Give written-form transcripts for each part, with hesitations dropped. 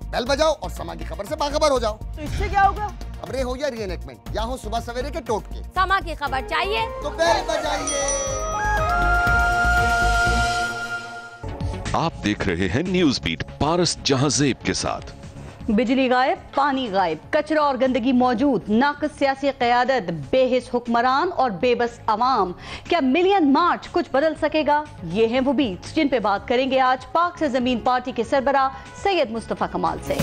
Bell बजाओ और समा की खबर से बाखबर हो जाओ। तो इससे क्या होगा? खबरें हो या रीएनेक्टमेंट या हो सुबह सवेरे के टोटके, समा की खबर चाहिए तो बेल बजाइए। आप देख रहे हैं न्यूज बीट पारस जहांजेब के साथ। बिजली गायब, पानी गायब, कचरा और गंदगी मौजूद, नाक़िस सियासी क़यादत, बेहिस हुक्मरान और बेबस अवाम। क्या मिलियन मार्च कुछ बदल सकेगा? ये हैं वो बीट्स जिन पे बात करेंगे आज पाक से ज़मीन पार्टी के सरबरा सैयद मुस्तफ़ा कमाल से।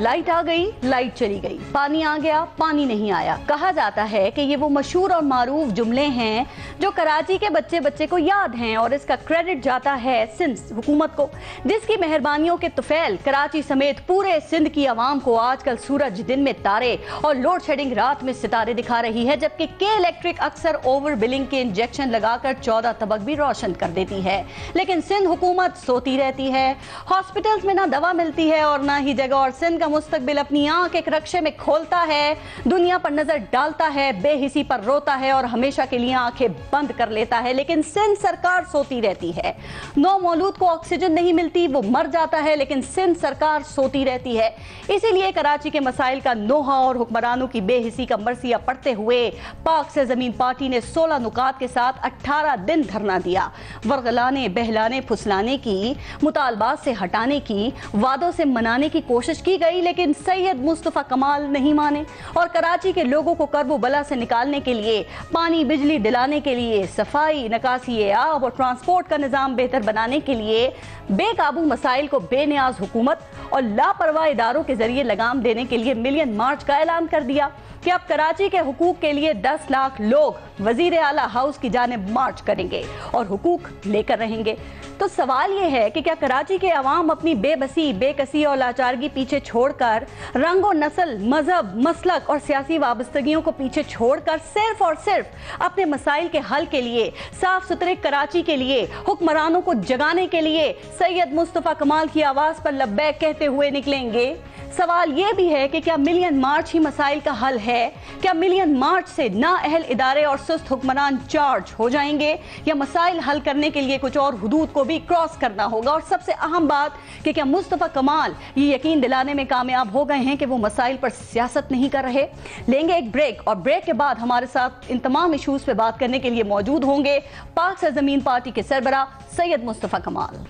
लाइट आ गई, लाइट चली गई, पानी आ गया, पानी नहीं आया। कहा जाता है कि ये वो मशहूर और मारूफ जुमले हैं जो कराची के बच्चे बच्चे को याद हैं और इसका क्रेडिट जाता है सिंध हुकूमत को, जिसकी मेहरबानियों के तुफैल कराची समेत पूरे सिंध की आवाम को आजकल सूरज दिन में तारे और लोड शेडिंग रात में सितारे दिखा रही है, जबकि के इलेक्ट्रिक अक्सर ओवर बिलिंग के इंजेक्शन लगाकर 14 तबक भी रोशन कर देती है। लेकिन सिंध हुकूमत सोती रहती है। हॉस्पिटल्स में ना दवा मिलती है और ना ही जगह, और सिंध का मुस्तकबिल अपनी आंख एक रक्शे में खोलता है, दुनिया पर नजर डालता है, बेहिसी पर रोता है और हमेशा के लिए आंखें बंद कर लेता है। लेकिन सिंध सरकार सोती रहती है। नौ मौलूद को ऑक्सीजन नहीं मिलती, वो मर जाता है, लेकिन सिंध सरकार सोती रहती है। इसीलिए कराची के मसाइल का नोहा और हुक्मरानों की बेहिसी का मरसिया पढ़ते हुए पाक से जमीन पार्टी ने 16 नुकात के साथ 18 दिन धरना दिया। वर्गलाने, बहलाने, फुसलाने की, मुतालबात से हटाने की, वादों से मनाने की कोशिश की गई, लेकिन सैयद मुस्तफ़ा कमाल नहीं माने और कराची के लोगों को कर्बो बला से निकालने के लिए, पानी बिजली दिलाने के लिए, सफाई, नकासी आब और ट्रांसपोर्ट का निज़ाम बेहतर बनाने के लिए बेकाबू मसाइल को बेनियाज हुकूमत और लापरवाह इदारों के जरिए लगाम देने के लिए मिलियन मार्च का ऐलान कर दिया कि अब कराची के हुकूक के लिए 10 लाख लोग वजीर आला हाउस की जानिब मार्च करेंगे और हुकूक लेकर रहेंगे। तो सवाल ये है कि क्या कराची के अवाम अपनी बेबसी, बेकसी और लाचारगी पीछे छोड़कर, रंग और नस्ल, मजहब, मसलक और सियासी वाबस्तगियों को पीछे छोड़कर सिर्फ और सिर्फ अपने मसाइल के हल के लिए, साफ सुथरे कराची के लिए, हुक्मरानों को जगाने के लिए सैयद मुस्तफ़ा कमाल की आवाज पर लब्बैक कहते हुए निकलेंगे? सवाल यह भी है कि क्या मिलियन मार्च ही मसाइल का हल है? क्या मिलियन मार्च से नाअहल इदारे और सुस्त हुक्मरान चार्ज हो जाएंगे, या मसाइल हल करने के लिए कुछ और हुदूद को भी क्रॉस करना होगा? और सबसे अहम बात कि क्या मुस्तफ़ा कमाल ये यकीन दिलाने में कामयाब हो गए हैं कि वो मसाइल पर सियासत नहीं कर रहे? लेंगे एक ब्रेक और ब्रेक के बाद हमारे साथ इन तमाम इशूज पे बात करने के लिए मौजूद होंगे पाक से ज़मीन पार्टी के सरबरा सैयद मुस्तफ़ा कमाल।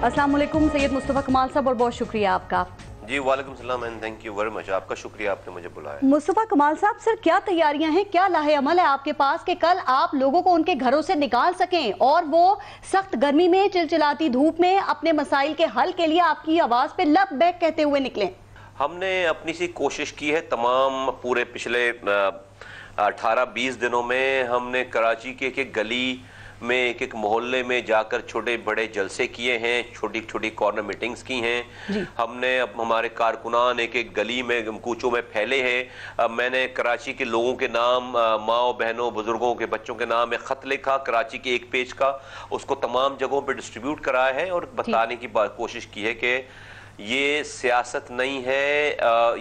अस्सलाम वालेकुम सैयद मुस्तफ़ा कमाल साहब, और बहुत शुक्रिया आपका। जी वालेकुम सलाम and thank you very much. आपका शुक्रिया, आपने मुझे बुलाया। मुस्तफ़ा कमाल साहब, सर क्या तैयारियां हैं, क्या लाहे अमल है आपके पास कि कल आप लोगों को उनके घरों से निकाल सकें और वो सख्त गर्मी में, चिलचिलाती धूप में अपने मसाइल के हल के लिए आपकी आवाज पे लबैक कहते हुए निकलें? हमने अपनी सी कोशिश की है। तमाम पूरे पिछले 18-20 दिनों में हमने कराची के एक गली में, एक मोहल्ले में जाकर छोटे बड़े जलसे किए हैं, छोटी छोटी कॉर्नर मीटिंग्स की हैं। हमने अब हमारे कारकुनान एक गली में, कूचों में फैले हैं। मैंने कराची के लोगों के नाम, माओ बहनों, बुजुर्गों के बच्चों के नाम एक ख़त लिखा कराची के एक पेज का, उसको तमाम जगहों पे डिस्ट्रीब्यूट कराया है और बताने की कोशिश की है कि ये सियासत नहीं है।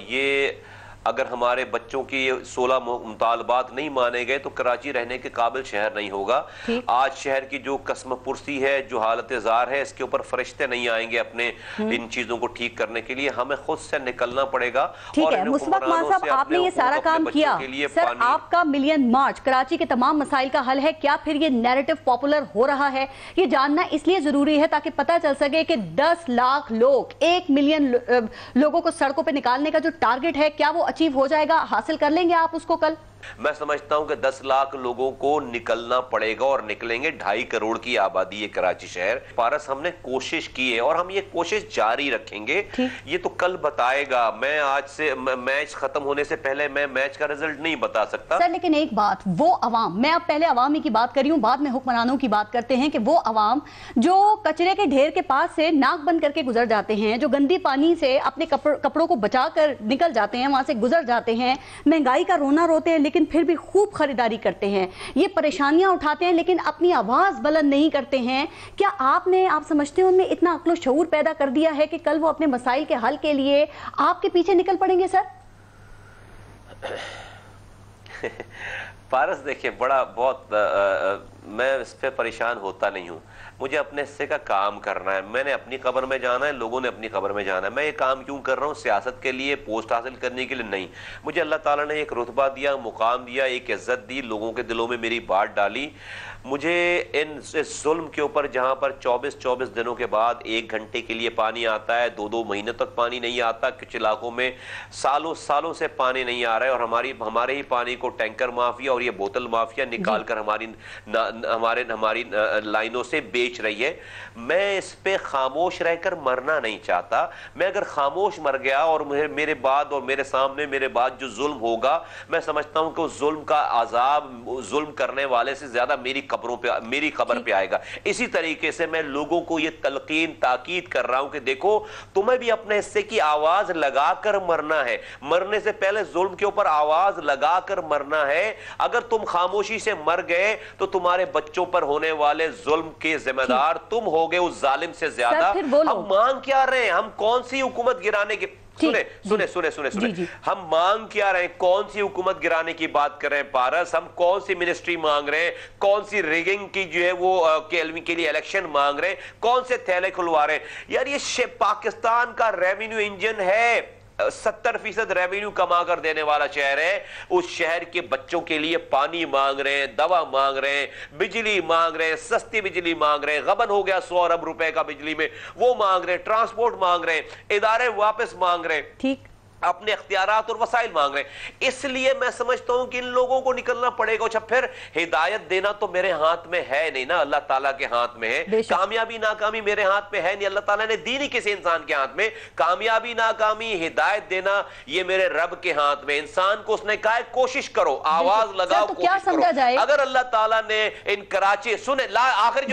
ये अगर हमारे बच्चों की 16 मुतालबात नहीं माने गए तो कराची रहने के काबिल शहर नहीं होगा। आज शहर की जो कसम पुरसी है, जो हालत ज़ार है, इसके ऊपर फरिश्ते नहीं आएंगे अपने इन चीजों को ठीक करने के लिए। हमें खुद से निकलना पड़ेगा। ठीक है मुस्तफ़ा कमाल साहब, आपने ये सारा काम किया, सर आपका मिलियन मार्च कराची के तमाम मसाइल का हल है। क्या फिर ये नैरेटिव पॉपुलर हो रहा है? ये जानना इसलिए जरूरी है ताकि पता चल सके कि 10 लाख लोग, 1 मिलियन लोगों को सड़कों पर निकालने का जो टारगेट है, क्या वो अचीव हो जाएगा? हासिल कर लेंगे आप उसको कल? मैं समझता हूं कि 10 लाख लोगों को निकलना पड़ेगा और निकलेंगे। 2.5 करोड़ की आबादी है कराची शहर। पारस हमने कोशिश की है और हम ये कोशिश जारी रखेंगे। ये तो कल बताएगा। मैं आज से मैच खत्म होने से पहले मैं मैच का रिजल्ट नहीं बता सकता सर। लेकिन एक बात, वो अवाम, मैं अब पहले अवामी की बात कर रही हूँ, बाद में हुक्मरानों की बात करते हैं, कि वो अवाम जो कचरे के ढेर के पास से नाक बंद करके गुजर जाते हैं, जो गंदी पानी से अपने कपड़ों को बचा कर निकल जाते हैं, वहां से गुजर जाते हैं, महंगाई का रोना रोते हैं, लेकिन फिर भी खूब खरीदारी करते हैं, ये परेशानियां उठाते हैं लेकिन अपनी आवाज बुलंद नहीं करते हैं। क्या आप समझते हैं उनमें इतना अक्ल शऊर पैदा कर दिया है कि कल वो अपने मसाइल के हल के लिए आपके पीछे निकल पड़ेंगे सर? पारस देखिए, मैं इस पे परेशान होता नहीं हूँ। मुझे अपने हिस्से का काम करना है, मैंने अपनी खबर में जाना है, लोगों ने अपनी खबर में जाना है। मैं ये काम क्यों कर रहा हूँ? सियासत के लिए, पोस्ट हासिल करने के लिए नहीं। मुझे अल्लाह ताला ने एक रुतबा दिया, मुकाम दिया, एक इज्जत दी, लोगों के दिलों में मेरी बात डाली। मुझे इस जुल्म के ऊपर, जहाँ पर 24 दिनों के बाद 1 घंटे के लिए पानी आता है, 2 महीने तक पानी नहीं आता, कुछ इलाकों में सालों से पानी नहीं आ रहा है, और हमारे ही पानी को टैंकर माफिया और ये बोतल माफिया निकाल कर हमारी लाइनों से बेच रही है। मैं इस पे खामोश रहकर मरना नहीं चाहता। मैं अगर खामोश मर गया और मेरे बाद और मेरे सामने मेरे बाद जो जुल्म होगा, मैं समझता हूं कि उस जुल्म का अजाब जुल्म करने वाले से ज्यादा मेरी खबर पे आएगा। इसी तरीके से मैं लोगों को ये तलकीन ताकीद कर रहा हूं कि देखो, तुम्हें भी अपने हिस्से की आवाज लगाकर मरना है। मरने से पहले जुल्म के ऊपर आवाज लगाकर मरना है। अगर तुम खामोशी से मर गए तो तुम्हारे बच्चों पर होने वाले जुल्म के जिम्मेदार तुम होगे उस जालिम से ज्यादा। हम मांग क्या रहे हैं? हम कौन सी हुकूमत गिराने की सुने हम मांग क्या रहे हैं? कौन सी हुकूमत गिराने की बात कर रहे हैं पारस? हम कौन सी मिनिस्ट्री मांग रहे हैं? कौन सी रिगिंग की जो है वो के लिए इलेक्शन मांग रहे हैं? कौन से थैले खुलवा रहे हैं? यार ये पाकिस्तान का रेवेन्यू इंजन है, 70% रेवेन्यू कमा कर देने वाला शहर है। उस शहर के बच्चों के लिए पानी मांग रहे हैं, दवा मांग रहे हैं, बिजली मांग रहे हैं, सस्ती बिजली मांग रहे हैं। गबन हो गया 100 अरब रुपए का बिजली में, वो मांग रहे हैं। ट्रांसपोर्ट मांग रहे हैं, इदारे वापस मांग रहे हैं, ठीक, अपने इख्तियारात और वसाइल मांग रहे हैं। इसलिए मैं समझता हूं कि इन लोगों को निकलना पड़ेगा। अच्छा, फिर हिदायत देना तो मेरे हाथ में है नहीं ना, अल्लाह ताला के हाथ में है। कामयाबी नाकामी मेरे हाथ में है नहीं, अल्लाह ताला ने दी नहीं किसी इंसान के हाथ में। कामयाबी नाकामी, हिदायत देना, ये मेरे रब के हाथ में। इंसान को उसने कहा है कोशिश करो, आवाज लगाओ, तो क्या समझा जाए? अगर अल्लाह ताला ने इन कराची, सुने आखिरी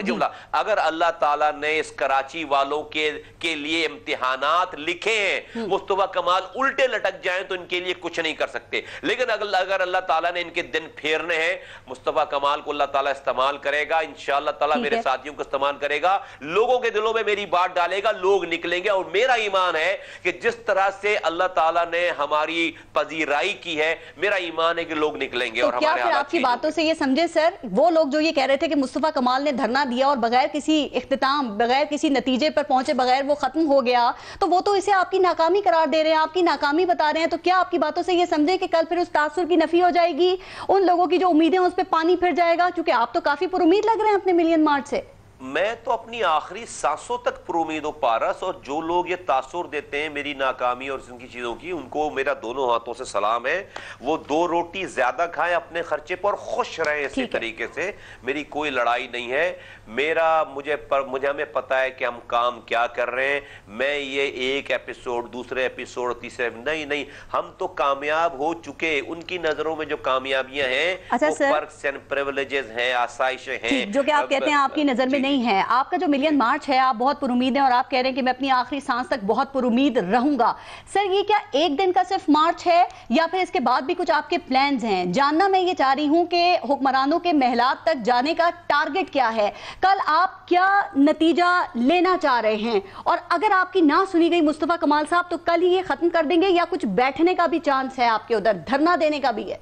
जुमला, अगर अल्लाह ताला ने इस कराची वालों के लिए इम्तिहानात लिखे हैं, मुस्तफा कमाल उल्टे लटक जाएं तो इनके लिए कुछ नहीं कर सकते। लेकिन अगर अल्लाह ताला ने इनके दिन फेरने हैं, मुस्तफा कमाल को अल्लाह ताला इस्तेमाल करेगा, इंशाअल्लाह ताला मेरे साथियों को इस्तेमाल करेगा, लोगों के दिलों में मेरी बात डालेगा, लोग निकलेंगे। और मेरा ईमान है कि जिस तरह से अल्लाह ताला ने हमारी पजीराई की है, मेरा ईमान है कि लोग निकलेंगे। तो और क्या फिर आपकी बातों से ये समझे सर, वो लोग जो ये कह रहे थे कि मुस्तफा कमाल ने धरना दिया और बगैर किसी इख्तिताम, बगैर किसी नतीजे पर पहुंचे बगैर वो खत्म हो गया, तो वो तो इसे आपकी नाकामी करार दे रहे हैं, आपकी नाकामी बता रहे हैं। तो क्या आपकी बातों से ये समझे कि कल फिर उस तासुर की नफी हो जाएगी, उन लोगों की जो उम्मीदें उस पर पानी फिर जाएगा? क्योंकि आप तो काफी पुरुमीद लग रहे हैं अपने मिलियन मार्च से। मैं तो अपनी आखिरी सांसों तक पुरुमीद हूं पारस, और जो लोग ये तासुर देते हैं मेरी नाकामी और इनकी चीजों की, उनको मेरा दोनों हाथों से सलाम है। वो 2 रोटी ज्यादा खाएं अपने खर्चे पर, खुश रहें इसी तरीके से। मेरी कोई लड़ाई नहीं है। मुझे हमें पता है कि हम काम क्या कर रहे हैं। मैं ये एक एपिसोड, दूसरे एपिसोड, तीसरे नहीं, हम तो कामयाब हो चुके। उनकी नजरों में जो कामयाबियां हैं वो पर्क्स एंड प्रिविलेजेस हैं, आसाइशें हैं, जो कि आप कहते हैं आपकी नजर में नहीं है। आपका जो मिलियन मार्च है, आप बहुत पुरुमीद हैं और आप कह रहे हैं कि मैं अपनी आखिरी सांस तक बहुत पुरुमीद रहूंगा। सर, ये क्या एक दिन का सिर्फ मार्च है या फिर इसके बाद भी कुछ आपके प्लान्स हैं? जानना मैं ये चाह रही हूं कि हुक्मरानों के महलात तक जाने का टारगेट क्या है, कल आप क्या नतीजा लेना चाह रहे हैं, और अगर आपकी ना सुनी गई मुस्तफा कमाल साहब तो कल ही ये खत्म कर देंगे या कुछ बैठने का भी चांस है आपके उधर, धरना देने का भी है?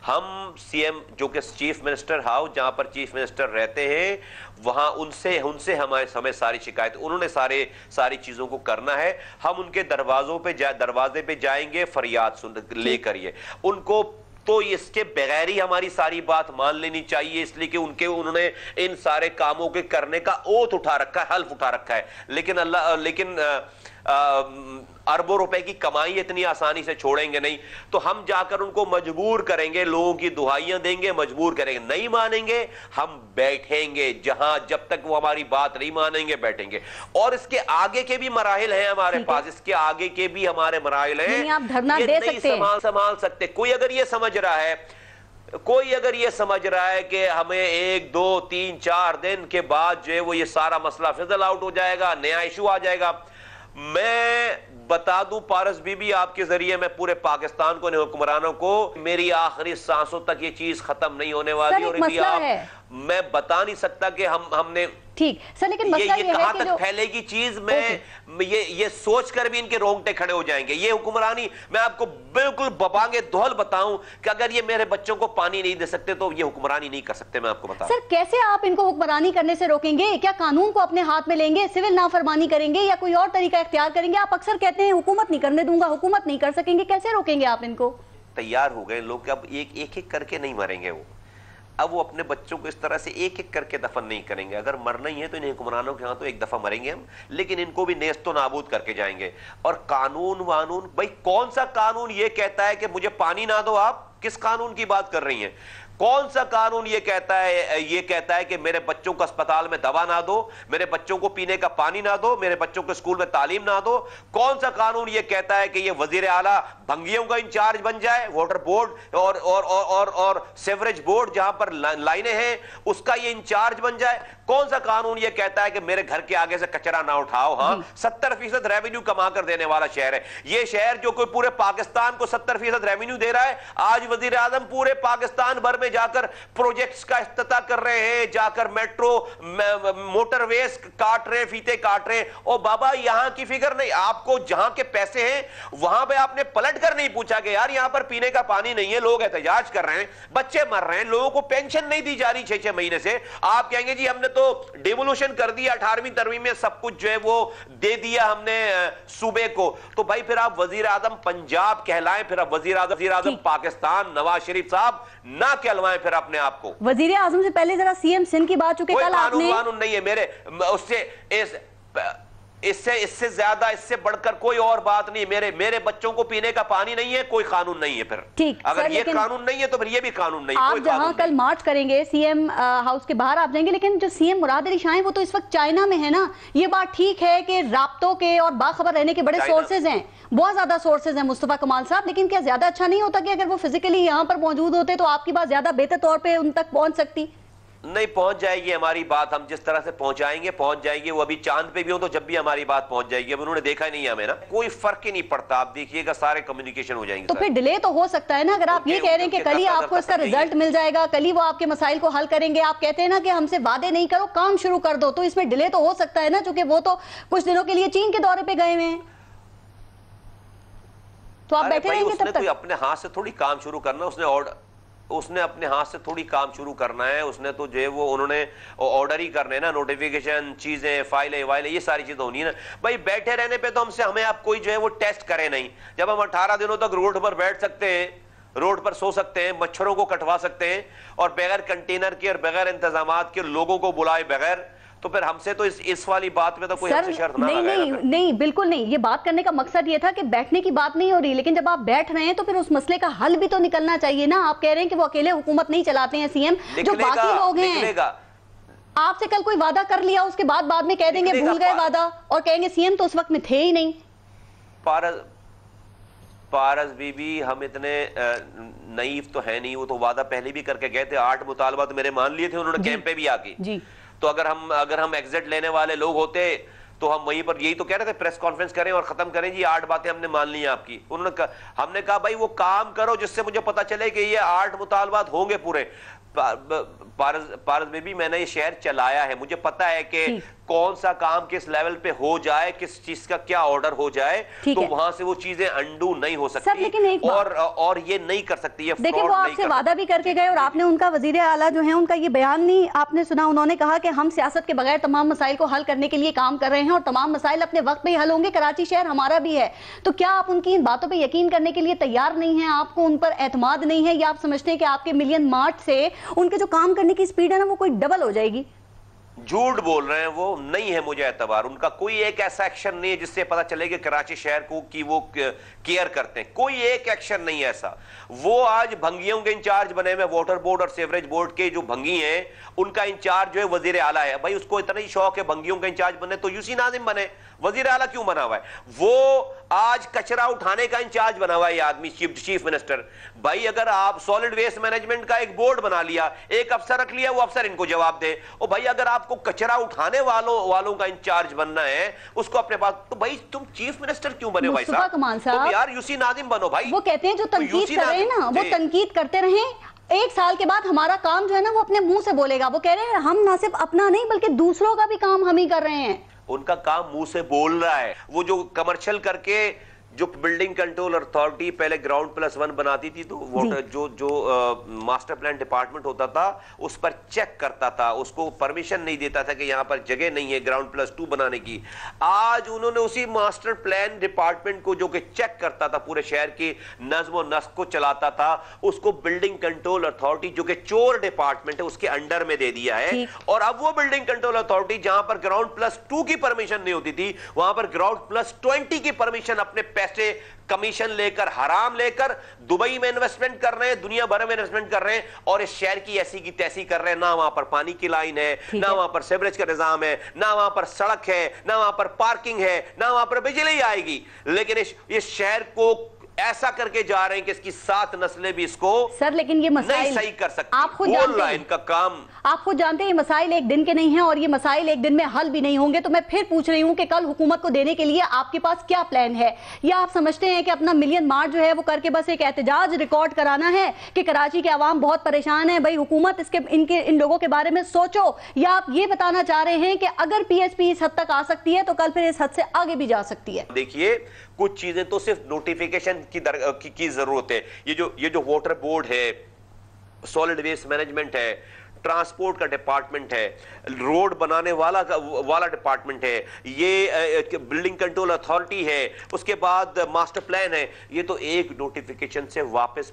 हम सीएम, जो कि चीफ मिनिस्टर हाउस, जहां पर चीफ मिनिस्टर रहते हैं, वहां उनसे हमें सारी शिकायत, उन्होंने सारी चीजों को करना है। हम उनके दरवाजे पे जाएंगे फरियाद लेकर, ये उनको तो इसके बगैर ही हमारी सारी बात मान लेनी चाहिए, इसलिए कि उन्होंने इन सारे कामों के करने का ओथ उठा रखा है, हल्फ उठा रखा है। लेकिन अरबों रुपए की कमाई इतनी आसानी से छोड़ेंगे नहीं। तो हम जाकर उनको मजबूर करेंगे, लोगों की दुहाइयां देंगे, मजबूर करेंगे। नहीं मानेंगे, हम बैठेंगे, जब तक वो हमारी बात नहीं मानेंगे बैठेंगे। और इसके आगे के भी मराहिल हैं हमारे पास, इसके आगे के भी हमारे मराहिल हैं। आप धरना दे सकते हैं, संभाल सकते। कोई अगर ये समझ रहा है कि हमें 1, 2, 3, 4 दिन के बाद जो है वो ये सारा मसला फिजल आउट हो जाएगा, नया इशू आ जाएगा, मैं बता दूं पारस बीबी, आपके जरिए मैं पूरे पाकिस्तान को, हुक्मरानों को, मेरी आखिरी सांसों तक ये चीज खत्म नहीं होने वाली। और मैं बता नहीं सकता कि हमने ठीक सर, लेकिन मसला ये कहां तक फैलेगी चीज, मैं ये सोच कर भी इनके रोंगटे खड़े हो जाएंगे। ये हुक्मरानी, मैं आपको बिल्कुल बबांगे दोहल बताऊं कि अगर ये मेरे बच्चों को पानी नहीं दे सकते तो ये हुक्मरानी नहीं कर सकते। मैं आपको बता सर, कैसे आप इनको हुक्मरानी करने से रोकेंगे? क्या कानून को अपने हाथ में लेंगे, सिविल नाफरमानी करेंगे या कोई और तरीका इख्तियार करेंगे? आप अक्सर कहते हैं हुकूमत नहीं करने दूंगा, हुकूमत नहीं कर सकेंगे, कैसे रोकेंगे आप इनको? तैयार हो गए लोग, अब एक एक करके नहीं मरेंगे वो। अब वो अपने बच्चों को इस तरह से एक एक करके दफन नहीं करेंगे। अगर मरना ही है तो इन हुक्मरानों के यहाँ तो एक दफा मरेंगे हम, लेकिन इनको भी नेस्त तो नाबूद करके जाएंगे। और कानून वानून, भाई कौन सा कानून ये कहता है कि मुझे पानी ना दो? आप किस कानून की बात कर रही हैं? कौन सा कानून ये कहता है कि मेरे बच्चों को अस्पताल में दवा ना दो, मेरे बच्चों को पीने का पानी ना दो, मेरे बच्चों को स्कूल में तालीम ना दो? कौन सा कानून ये कहता है कि ये वजीर आला भंगियों का इंचार्ज बन जाए, वाटर बोर्ड और सेवरेज बोर्ड जहां पर लाइनें हैं उसका ये इंचार्ज बन जाए? कौन सा कानून ये कहता है कि मेरे घर के आगे से कचरा ना उठाओ? हाँ, 70% रेवेन्यू कमा कर देने वाला शहर है ये शहर, जो कोई पूरे पाकिस्तान को 70% रेवेन्यू दे रहा है। आज वजीर आजम पूरे पाकिस्तान भर में जाकर प्रोजेक्ट्स का इफ्तिताह कर रहे हैं, जाकर मेट्रो मोटरवेज काट रहे, फीते काट रहे। ओ बाबा, यहां की फिक्र नहीं आपको, जहां के पैसे हैं वहां पे आपने पलट कर नहीं पूछा कि यार यहां पर पीने का पानी नहीं है, लोग एहतजाज कर रहे हैं, बच्चे मर रहे हैं, लोगों को पेंशन नहीं दी जा रही 6-6 महीने से। आप कहेंगे जी हमने तो डिवोल्यूशन कर दिया, 18वीं तरमीम में सब कुछ जो है वो दे दिया हमने सूबे को। तो भाई फिर आप वजीर आजम पंजाब कहलाएं, फिर आप वजीर आजम पाकिस्तान नवाज शरीफ साहब ना कहलवाएं फिर अपने आप को। वजीर आजम से पहले जरा सीएम सिंध की बात चुके कल आपने। कानून नहीं है मेरे, उससे इससे ज्यादा, इससे बढ़कर कोई और बात नहीं। मेरे बच्चों को पीने का पानी नहीं है, कोई कानून नहीं है। फिर ठीक, अगर ये कानून नहीं है तो फिर ये भी कानून नहीं। आप जहां कल मार्च करेंगे सीएम हाउस के बाहर आप जाएंगे, लेकिन जो सीएम मुराद अली शाह हैं वो तो इस वक्त चाइना में है ना। ये बात ठीक है कि राब्तों के और बाखबर रहने के बड़े सोर्सेज हैं, बहुत ज्यादा सोर्सेज हैं मुस्तफा कमाल साहब, लेकिन क्या ज्यादा अच्छा नहीं होता कि अगर वो फिजिकली यहाँ पर मौजूद होते तो आपकी बात ज्यादा बेहतर तौर पर उन तक पहुंच सकती? नहीं पहुंच जाएगी हमारी बात, हम जिस तरह से पहुंचाएंगे पहुंच जाएगी। वो अभी चांद पे भी हो तो जब भी हमारी बात पहुंच जाएगी। अब उन्होंने देखा नहीं हमें ना, कोई फर्क ही नहीं पड़ता। आप देखिएगा सारे कम्युनिकेशन हो जाएंगे। तो फिर डिले तो हो सकता है ना। अगर आप ये कह रहे हैं कि कल ही आपको इसका रिजल्ट मिल जाएगा, कल ही वो आपके मसाइल को हल करेंगे, आप कहते हैं ना कि हमसे वादे नहीं करो, काम शुरू कर दो, तो इसमें डिले तो हो सकता है ना, क्योंकि वो तो कुछ दिनों के लिए चीन के दौरे पे गए हुए हैं। तो आप बैठे रहेंगे तब तक? अपने हाथ से थोड़ी काम शुरू करना, उसने अपने हाथ से थोड़ी काम शुरू करना है। उसने तो जो है वो उन्होंने ऑर्डर ही करने ना, नोटिफिकेशन, चीजें, फाइलें वाइलें, ये सारी चीजें होनी है ना। भाई बैठे रहने पे तो हमें आप कोई जो है वो टेस्ट करे नहीं। जब हम 18 दिनों तक रोड पर बैठ सकते हैं, रोड पर सो सकते हैं, मच्छरों को कटवा सकते हैं, और बगैर कंटेनर के और बगैर इंतजामात के लोगों को बुलाए बगैर, तो फिर हमसे तो इस वाली बात में तो कोई हमसे शर्त ना लगाएगा। नहीं, बिल्कुल नहीं। ये बात करने का मकसद ये था कि बैठने की बात नहीं हो रही, लेकिन जब आप बैठ रहे हैं तो फिर उस मसले का हल भी तो निकलना चाहिए ना। आप कह रहे हैं कि वो अकेले हुकूमत नहीं चलाते हैं सीएम, जो बाकी लोग हैं। आपसे कल कोई वादा कर लिया, उसके बाद में कह देंगे भूल गए वादा, और कहेंगे सीएम तो उस वक्त में थे ही नहीं। पारस बीबी, हम इतने नईफ तो है नहीं। वो तो वादा पहले भी करके गए थे। 8 मुतालबात मेरे मान लिए थे उन्होंने कैंप पे भी आके जी। तो अगर हम एग्जिट लेने वाले लोग होते तो हम वहीं पर यही तो कह रहे थे, प्रेस कॉन्फ्रेंस करें और खत्म करें जी, 8 बातें हमने मान ली आपकी। हमने कहा भाई वो काम करो जिससे मुझे पता चले कि ये 8 मुतालबात होंगे पूरे। पारस बेबी, मैंने ये शहर चलाया है, मुझे पता है कि कौन सा काम किस लेवल पे हो जाए, किस चीज का क्या ऑर्डर हो जाए, तो वहां से वो चीजें अंडू नहीं हो सकती। और ये नहीं कर सकती। देखिए, वो आपसे वादा भी करके गए और आपने उनका वजीर आला जो है उनका ये बयान नहीं आपने सुना। उन्होंने कहा कि हम सियासत के बगैर तमाम मसाइल को हल करने के लिए काम कर रहे हैं और तमाम मसाइल अपने वक्त पे ही हल होंगे। कराची शहर हमारा भी है। तो क्या आप उनकी इन बातों पर यकीन करने के लिए तैयार नहीं है? आपको उन पर एतमाद नहीं है, या आप समझते हैं कि आपके मिलियन मार्च से उनके जो काम करने की स्पीड है ना वो कोई डबल हो जाएगी? झूठ बोल रहे हैं वो, नहीं है मुझे एतबार। उनका कोई एक ऐसा एक्शन नहीं है जिससे पता चले कि कराची शहर को कि वो केयर करते हैं। कोई एक एक्शन नहीं है ऐसा। वो आज भंगियों के इंचार्ज बने हुए, वाटर बोर्ड और सेवरेज बोर्ड के जो भंगी हैं उनका इंचार्ज जो है वजीर आला है। भाई उसको इतना ही शौक है भंगियों के इंचार्ज बने तो यूसी नाजिम बने, वजीर आला क्यों बना हुआ है? वो आज कचरा उठाने का इंचार्ज बना हुआ है ये आदमी, चीफ मिनिस्टर। भाई अगर आप सॉलिड वेस्ट मैनेजमेंट का एक बोर्ड बना लिया, एक अफसर रख लिया, वो अफसर इनको जवाब दे। और भाई अगर आप आपको कचरा उठाने वालों का इंचार्ज बनना है, उसको अपने पास, तो भाई तुम चीफ मिनिस्टर क्यों बने भाई साहब? तुम यार यूसी नादिम बनो भाई। वो कहते हैं जो तनकीद कर रहे हैं ना, वो तनकीद करते रहें, 1 साल के बाद हमारा काम जो है ना वो अपने मुंह से बोलेगा। वो कह रहे हैं हम ना सिर्फ अपना नहीं बल्कि दूसरों का भी काम हम ही कर रहे हैं। उनका काम मुंह से बोल रहा है। वो जो कमर्शियल करके जो बिल्डिंग कंट्रोल अथॉरिटी पहले ग्राउंड प्लस 1 बनाती थी, तो जो मास्टर प्लान डिपार्टमेंट होता था उस पर चेक करता था, उसको परमिशन नहीं देता था कि यहां पर जगह नहीं है ग्राउंड प्लस 2 बनाने की। आज उन्होंने उसी मास्टर प्लान डिपार्टमेंट को जो कि चेक करता था, पूरे शहर की नज्म और नस्क को चलाता था, उसको बिल्डिंग कंट्रोल अथॉरिटी जो कि चोर डिपार्टमेंट है उसके अंडर में दे दिया है। और अब वो बिल्डिंग कंट्रोल अथॉरिटी जहां पर ग्राउंड प्लस 2 की परमिशन नहीं होती थी, वहां पर ग्राउंड प्लस 20 की परमिशन अपने पैसे कमीशन लेकर, हराम लेकर दुबई में इन्वेस्टमेंट कर रहे हैं, दुनिया भर में इन्वेस्टमेंट कर रहे हैं, और इस शहर की ऐसी की तैसी कर रहे हैं। ना वहां पर पानी की लाइन है, ना वहां पर सीवरेज का निजाम है, ना वहां पर सड़क है, ना वहां पर पार्किंग है, ना वहां पर बिजली आएगी। लेकिन इस शहर को ऐसा करके जा रहे हैं कि इसकी 7 नस्लें भी इसको सर, लेकिन ये मसाइल नहीं सही कर सकती। आप खुद जानते हैं इनका काम, आप खुद जानते हैं ये मसाइल एक दिन के नहीं है और ये मसाइल एक दिन में हल भी नहीं होंगे। तो मैं फिर पूछ रही हूं कि कल हुकूमत को देने के लिए आपके पास क्या प्लान है? या आप समझते हैं कि अपना मिलियन मार्च जो है वो करके बस एक एहतजाज रिकॉर्ड कराना है कि कराची के आवाम बहुत परेशान है, भाई हुकूमत इन लोगों के बारे में सोचो? या आप ये बताना चाह रहे हैं कि अगर पीएसपी इस हद तक आ सकती है तो कल फिर इस हद से आगे भी जा सकती है? देखिए, कुछ चीजें तो सिर्फ नोटिफिकेशन की जरूरत है। ये जो वाटर बोर्ड है, सॉलिड वेस्ट मैनेजमेंट है, ट्रांसपोर्ट का डिपार्टमेंट है, रोड बनाने वाला डिपार्टमेंट है, ये बिल्डिंग कंट्रोल अथॉरिटी है, उसके बाद मास्टर प्लान है, ये तो एक नोटिफिकेशन से वापस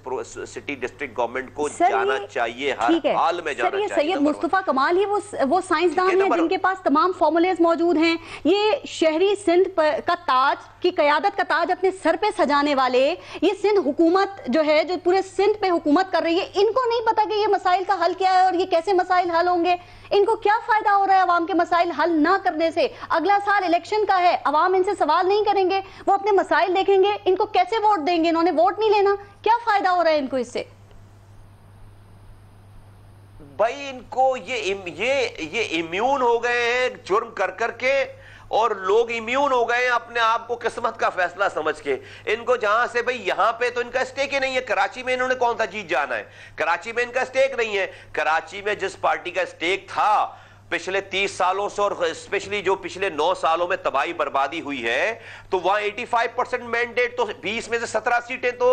सिटी डिस्ट्रिक्ट गवर्नमेंट को जाना चाहिए, हर हाल में जाना चाहिए। सैयद मुस्तफा कमाल ही वो साइंसदान हैं जिनके पास तमाम फॉर्मूलेज मौजूद हैं। ये शहरी सिंध का ताज की कयादत का ताज अपने सर पे सजाने वाले, ये सिंध हुकूमत जो है, जो पूरे सिंध पे हुकूमत कर रही है, इनको नहीं पता कि ये मसाइल का हल क्या है और ये कैसे मसाइल हल होंगे? इनको क्या फायदा हो रहा है अवाम के मसाइल हल ना करने से? अगला साल इलेक्शन का है, अवाम इनसे सवाल नहीं करेंगे, वो अपने मसाइल देखेंगे, इनको कैसे वोट देंगे? इन्होंने वोट नहीं लेना, क्या फायदा हो रहा है इनको इससे? भाई इनको ये इम्यून हो गए हैं जुर्म कर करके, और लोग इम्यून हो गए अपने आप को किस्मत का फैसला समझ के। इनको जहां से भाई यहां पे तो इनका स्टेक ही नहीं है। कराची में इन्होंने कौन सा जीत जाना है? कराची में इनका स्टेक नहीं है। कराची में जिस पार्टी का स्टेक था पिछले 30 सालों से, और स्पेशली जो पिछले 9 सालों में तबाही बर्बादी हुई है, तो वहां 85% मैंडेट, तो 20 में से 17 सीटें तो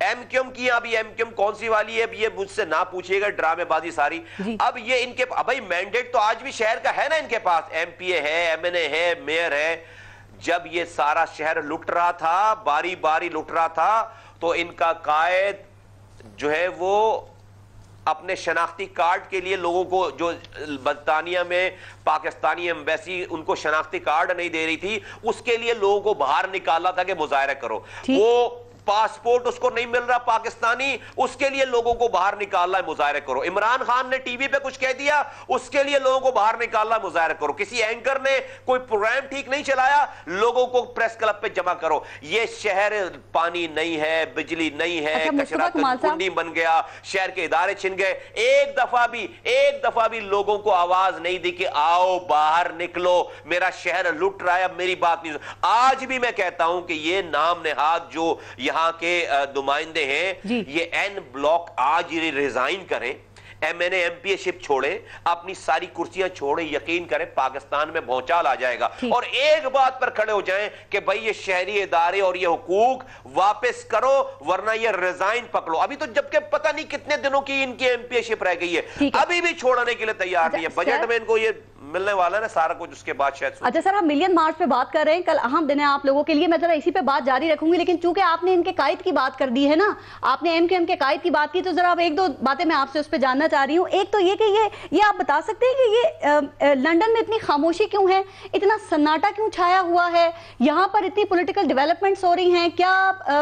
एमक्यूएम की। अभी एमक्यूएम कौन सी वाली है, अब ये मुझसे ना पूछिएगा, ड्रामेबाजी सारी। अब ये इनके भाई मैंडेट तो आज भी शहर का है ना इनके पास, एमपीए है, एमएनए है, मेयर है। जब ये सारा शहर लुट रहा था, बारी बारी लुट रहा था, तो इनका कायद जो है वो अपने शनाख्ती कार्ड के लिए लोगों को, जो बर्तानिया में पाकिस्तानी एम्बेसी उनको शनाख्ती कार्ड नहीं दे रही थी, उसके लिए लोगों को बाहर निकाला था कि मुजाहरा करो। वो पासपोर्ट उसको नहीं मिल रहा पाकिस्तानी, उसके लिए लोगों को बाहर निकालना है, मुजाहरा करो। इमरान खान ने टीवी पे कुछ कह दिया, उसके लिए लोगों को बाहर निकालना है, मुजाहरा करो। किसी एंकर ने कोई प्रोग्राम ठीक नहीं चलाया, लोगों को प्रेस क्लब पे जमा करो। ये शहर पानी नहीं है, बिजली नहीं है, कचरा कुंडी बन गया, शहर के इदारे छिन गए। एक दफा भी लोगों को आवाज नहीं दी कि आओ बाहर निकलो, मेरा शहर लुट रहा है, अब मेरी बात नहीं। आज भी मैं कहता हूं कि ये नाम नेहाद जो यहां के नुमाइंदे हैं, ये एन ब्लॉक आज ही रिजाइन करें, एमएनए एमपीएशिप छोड़ें, अपनी सारी कुर्सियां छोड़ें, यकीन करें पाकिस्तान में भौचाल आ जाएगा। और एक बात पर खड़े हो जाएं कि भाई ये शहरी इदारे और ये हुकूक वापस करो, वरना ये रिजाइन पकड़ो। अभी तो जबकि पता नहीं कितने दिनों की इनकी एमपीएशिप रह गई है, अभी भी छोड़ने के लिए तैयार नहीं है। बजट में इनको ये मिलने वाला है ना सारा कुछ, उसके बाद शायद। अच्छा सर, हम मिलियन मार्च पे बात कर रहे हैं, कल अहम दिन है आप लोगों के लिए, मैं जरा इसी पे बात जारी रखूंगी। लेकिन चूंकि आपने इनके कायद की बात कर दी है ना, आपने एमक्यूएम के कायद की बात की, तो जरा अब एक दो बातें मैं आपसे उस पर जानना चाह रही हूँ। एक तो ये कि ये आप बता सकते हैं कि ये लंदन में इतनी खामोशी क्यों है, इतना सन्नाटा क्यों छाया हुआ है, यहाँ पर इतनी पॉलिटिकल डेवलपमेंट्स हो रही हैं? क्या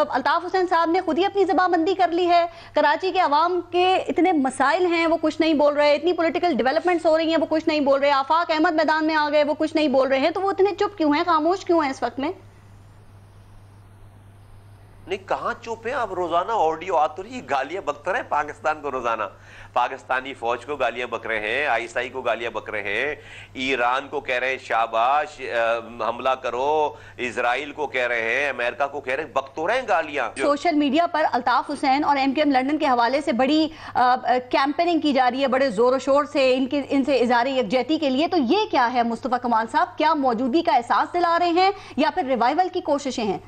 अल्ताफ हुसैन साहब ने खुद ही अपनी जबाबंदी कर ली है? कराची के अवाम के इतने मसाइल हैं, वो कुछ नहीं बोल रहे, इतनी पॉलिटिकल डेवलपमेंट्स हो रही हैं, वो कुछ नहीं बोल रहे, आफाक अहमद मैदान में आ गए, वो कुछ नहीं बोल रहे हैं, तो वो इतने चुप क्यों हैं, खामोश क्यों हैं इस वक्त में? नहीं, कहाँ चुप है आप? रोजाना ऑडियो आती रही, गालियां बकते रहे पाकिस्तान को, रोजाना पाकिस्तानी फौज को गालियां बक रहे हैं, आईएसआई को गालियां बक रहे हैं, ईरान को कह रहे हैं शाबाश हमला करो, इजराइल को कह रहे हैं, अमेरिका को कह रहे हैं, बक तो रहे हैं गालियां। सोशल मीडिया पर अल्ताफ हुसैन और एमकेएम लंदन के हवाले से बड़ी कैंपेनिंग की जा रही है, बड़े जोर शोर से इनसे इज़हार यकजहती के लिए। तो ये क्या है मुस्तफा कमाल साहब, क्या मौजूदगी का एहसास दिला रहे हैं या फिर रिवाइवल की कोशिशें हैं?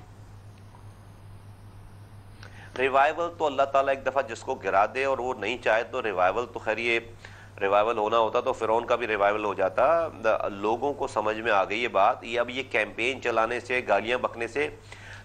रिवाइवल तो अल्लाह ताला एक दफ़ा जिसको गिरा दे और वो नहीं चाहे तो रिवाइवल तो खैर, ये रिवाइवल होना होता तो फिरौन का भी रिवाइवल हो जाता। लोगों को समझ में आ गई ये बात। ये अब ये कैंपेन चलाने से, गालियां बकने से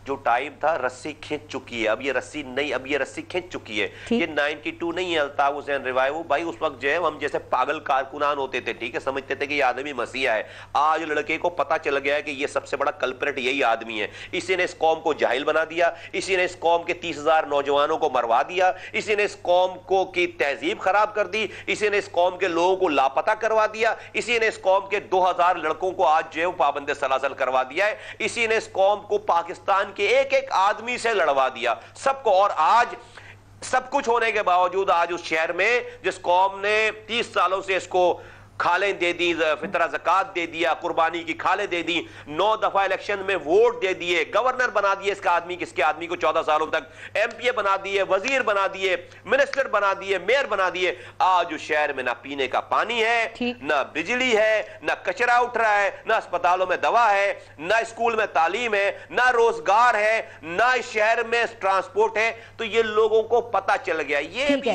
जो टाइम था, रस्सी खींच चुकी है। अब ये रस्सी नहीं, अब ये रस्सी खींच चुकी है। ये 92 नहीं है अल्ताफ हुसैन रिवाइव भाई। उस वक्त जो है हम जैसे पागल कारकुनान होते थे, ठीक है, समझते थे कि ये आदमी मसीहा है। आज लड़के को पता चल गया है कि ये सबसे बड़ा कल्प्रेट यही आदमी है। इसी ने इस कौम को जाहिल बना दिया, इसी ने इस कौम के 30,000 नौजवानों को मरवा दिया, इसी ने इस कौम को की तहजीब खराब कर दी, इसी ने इस कौम के लोगों को लापता करवा दिया, इसी ने इस कौम के 2000 लड़कों को आज जो है पाबंद सलासल करवा दिया है, इसी ने इस कौम को पाकिस्तान के एक एक आदमी से लड़वा दिया सबको। और आज सब कुछ होने के बावजूद आज उस शहर में जिस कौम ने 30 सालों से इसको खालें दे दी, फितरा ज़कात दे दिया, कुर्बानी की खालें दे दी, 9 दफा इलेक्शन में वोट दे दिए, गवर्नर बना दिए इसका आदमी, किसके आदमी को 14 सालों तक एमपीए बना दिए, वजीर बना दिए, मिनिस्टर बना दिए, मेयर बना दिए। आज उस शहर में ना पीने का पानी है, ना बिजली है, ना कचरा उठ रहा है, ना अस्पतालों में दवा है, ना स्कूल में तालीम है, ना रोजगार है, ना इस शहर में ट्रांसपोर्ट है। तो ये लोगों को पता चल गया। ये भी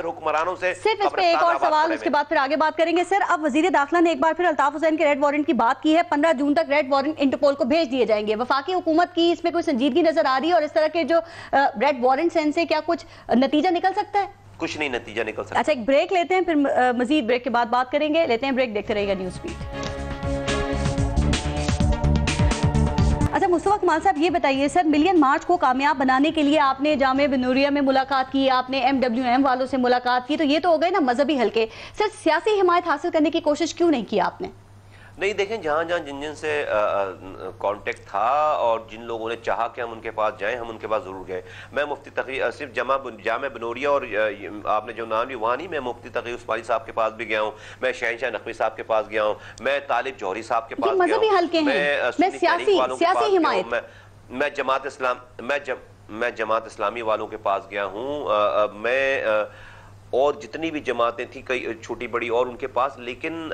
हुक्मरानों से सवाल, उसके बाद फिर आगे बात करेंगे। सर, अब वजीर दाखिला ने एक बार फिर अल्ताफ हुसैन के रेड वारंट की बात की है। 15 जून तक रेड वारंट इंटरपोल को भेज दिए जाएंगे। वफाकी हुकूमत की इसमें कोई संजीदगी नजर आ रही है? और इस तरह के जो रेड वारंट हैं इनसे क्या कुछ नतीजा निकल सकता है? कुछ नहीं नतीजा निकल सकता। अच्छा, एक ब्रेक लेते हैं, फिर मजीद ब्रेक के बाद बात करेंगे। लेते हैं ब्रेक, देखते रहिएगा न्यूज़ स्पीड। अच्छा मुस्तफा कमाल साहब, ये बताइए सर, मिलियन मार्च को कामयाब बनाने के लिए आपने जामे बिनूरिया में मुलाकात की, आपने MWM वालों से मुलाकात की, तो ये तो हो गए ना मजहबी हल्के। सर, सियासी हिमायत हासिल करने की कोशिश क्यों नहीं की आपने? नहीं, देखें, जहां जहां जिन जिन से कांटेक्ट था और जिन लोगों ने चाहा कि हम उनके पास जाएं, हम उनके पास जरूर गए। मैं मुफ्ती तकी सिर्फ जामे बनूरिया और आपने जो नाम लिया वहाँ नहीं, मैं मुफ्ती तकी उस्मानी साहब के पास भी गया हूँ, मैं शहनशाह नकवी साहब के पास गया हूँ, मैं तालिब जौहरी साहब के पास गया हूँ, मैं जमात इस्लामी वालों के पास गया हूँ, मैं और जितनी भी जमातें थी, कई छोटी बड़ी और उनके पास। लेकिन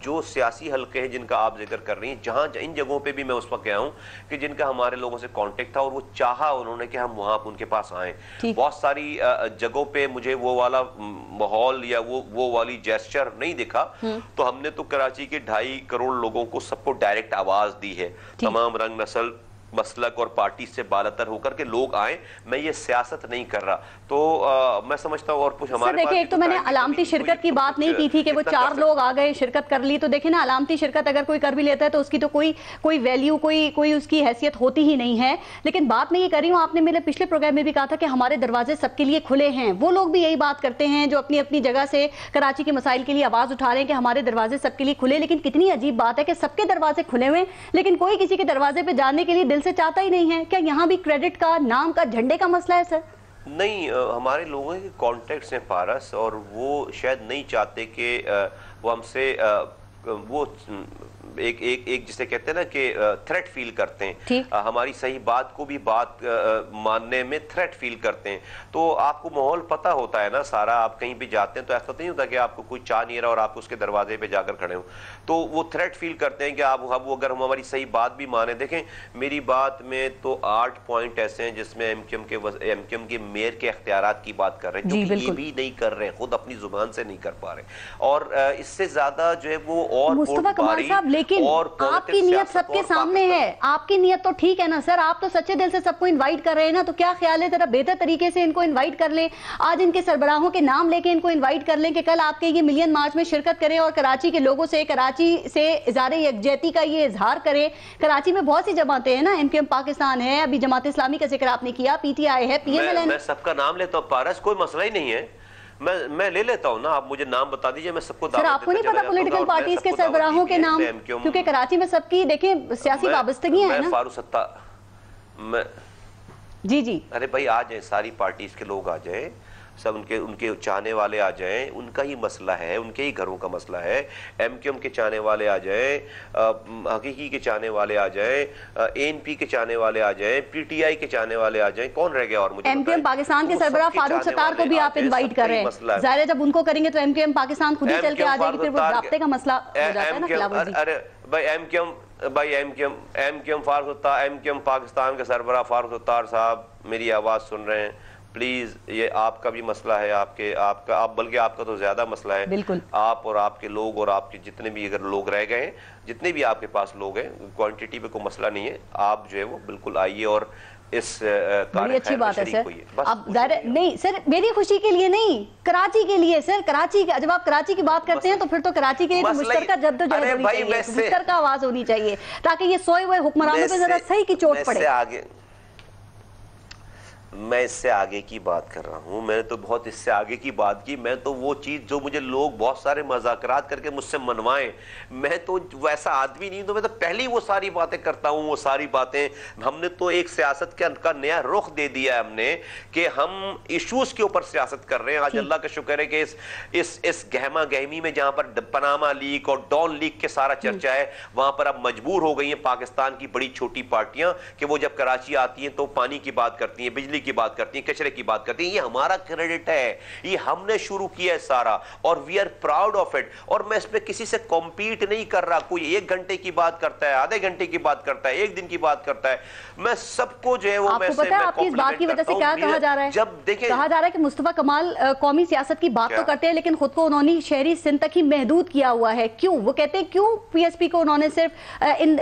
जो सियासी हल्के हैं जिनका आप जिक्र कर रही हैं, जहाँ इन जगहों पे भी मैं उस वक्त गया हूँ कि जिनका हमारे लोगों से कांटेक्ट था और वो चाहा उन्होंने कि हम वहाँ उनके पास आएँ। बहुत सारी जगहों पे मुझे वो वाला माहौल या वो वाली जेस्चर नहीं दिखा। तो हमने तो कराची के 2.5 करोड़ लोगों को सबको डायरेक्ट आवाज दी है, तमाम रंग नस्ल मसलक और पार्टी से बालतर होकर के लोग आए। मैं ये सियासत नहीं कर रहा। तो मैं समझता हूँ और कुछ हमारे देखिए, एक तो मैंने अलामती शिरकत की बात नहीं की थी कि वो 4 लोग आ गए, शिरकत कर ली। तो देखिए ना, अलामती शिरकत अगर कोई कर भी लेता है तो उसकी तो कोई वैल्यू, कोई उसकी हैसियत होती ही नहीं है। लेकिन बात मैं ये कर रही हूँ, आपने मेरे पिछले प्रोग्राम में भी कहा था कि हमारे दरवाजे सबके लिए खुले हैं। वो लोग भी यही बात करते हैं जो अपनी अपनी जगह से कराची के मसाइल के लिए आवाज उठा रहे हैं कि हमारे दरवाजे सबके लिए खुले। लेकिन कितनी अजीब बात है कि सबके दरवाजे खुले हुए लेकिन कोई किसी के दरवाजे पे जाने के लिए से चाहता ही नहीं है। क्या यहाँ भी क्रेडिट का, नाम का, झंडे का मसला है सर? नहीं, हमारे लोगों के कॉन्टेक्ट्स हैं पारस, और वो शायद नहीं चाहते कि वो हमसे वो एक जिसे कहते हैं ना कि थ्रेट फील करते हैं, हमारी सही बात को भी बात मानने में थ्रेट फील करते हैं। तो आपको माहौल पता होता है ना सारा, आप कहीं भी जाते हैं तो ऐसा नहीं होता कि आपको कोई चाह नहीं रहा और आप उसके दरवाजे पे जाकर खड़े हो। तो वो थ्रेट फील करते हैं कि आप अगर हम हमारी सही बात भी माने। देखें, मेरी बात में तो 8 पॉइंट ऐसे हैं जिसमें एमक्यूएम के मेयर के इख्तियारात की बात कर रहे हैं, जो कि ये भी नहीं कर रहे, खुद अपनी जुबान से नहीं कर पा रहे। और इससे ज्यादा जो है वो और लेकिन आपकी नियत सबके सामने है। आपकी नियत तो ठीक है ना सर, आप तो सच्चे दिल से सबको इनवाइट कर रहे हैं ना। तो क्या ख्याल है, जरा बेहतर तरीके से इनको इनवाइट कर लें, आज इनके सरबराहों के नाम लेके इनको इनवाइट कर लें कि कल आपके ये मिलियन मार्च में शिरकत करें और कराची के लोगों से, कराची से इज़हार यकजहती का ये इजहार करें। कराची में बहुत सी जमातें हैं ना, एमक्यूएम पाकिस्तान है, अभी जमात इस्लामी का जिक्र आपने किया, PTI है, PML है। मैं सबका नाम लेता हूँ पारस, कोई मसला ही नहीं है, मैं ले लेता हूँ ना, आप मुझे नाम बता दीजिए, मैं सबको सर आपको नहीं पता पॉलिटिकल पार्टीज के सरबराहों के नाम, क्योंकि कराची में सबकी देखें सियासी वाबस्तगी है ना। जी जी, अरे भाई आ जाए, सारी पार्टीज के लोग आ जाए, सब उनके चाहने वाले आ जाएं, उनका ही मसला है, उनके ही घरों का मसला है। एमक्यूएम के चाहने वाले आ जाएं, हकीकी के चाहने वाले आ जाएं, एएनपी के चाहने वाले आ जाएं, पीटीआई के चाहने वाले आ जाएं, कौन रह गया और मुझे एमक्यूएम पाकिस्तान के सरबराह फारूक सत्तार को भी आप इनवाइट कर रहे हैं। ज़ाहिर है जब उनको करेंगे तो एमक्यूएम पाकिस्तान खुद ही चल के आ जाएगी, फिर वो राब्ते का मसला हो जाता है ना खिलाफत जी। अरे भाई एमक्यूएम फारूक सत्तार, एमक्यूएम पाकिस्तान के सरबराह फारूक सत्तार साहब मेरी आवाज सुन रहे हैं, प्लीज ये आपका भी मसला है, बल्कि आपका तो ज्यादा मसला है। बिल्कुल आप और आपके लोग और आपके जितने भी अगर लोग रह गए, जितने भी आपके पास लोग हैं, क्वांटिटी पे कोई मसला नहीं है, आप जो है वो बिल्कुल आइए और इस बड़ी अच्छी बात है सर। अब नहीं सर, मेरी खुशी के लिए नहीं, कराची के लिए सर। कराची के, जब आप कराची की बात करते हैं तो फिर तो कराची के लिए मुश्तरका जद्दोजहद होनी चाहिए, मुश्तरका आवाज होनी चाहिए, ताकि ये सोए हुए हुक्मरानों पे जरा सही की चोट पड़े। मैं इससे आगे की बात कर रहा हूं, मैंने तो बहुत इससे आगे की बात की। मैं तो वो चीज जो मुझे लोग बहुत सारे मजाकरात करके मुझसे मनवाएं, मैं तो वैसा आदमी नहीं, तो मैं तो पहले ही वो सारी बातें करता हूं। वो सारी बातें हमने तो एक सियासत का नया रुख दे दिया है हमने, कि हम इश्यूज के ऊपर सियासत कर रहे हैं। आज अल्लाह का शुक्र है कि इस गहमा गहमी में जहां पर पनामा लीक और डॉन लीक के सारा चर्चा है, वहां पर अब मजबूर हो गई है पाकिस्तान की बड़ी छोटी पार्टियां कि वो जब कराची आती हैं तो पानी की बात करती हैं, बिजली की बात करती हैं, कचरे की बात करती हैं। ये हमारा क्रेडिट है, ये हमने शुरू किया है सारा, और we are proud of it. और मैं इसमें किसी से कॉम्पीट नहीं कर रहा। कोई 1 घंटे की बात करता है, आधे घंटे की बात करता है, 1 दिन की बात करता है, मैं सबको जो है वो आपको पता है आपकी इस बात की वजह से क्या कहा जा रहा है? जब देखें, कहा जा रहा है कि मुस्तफा कमाल कौमी सियासत की बात तो करते हैं, लेकिन खुद को उन्होंने शहरी सिंध तक ही महदूद किया हुआ है। क्यों? वो कहते हैं क्यों पीएसपी को उन्होंने सिर्फ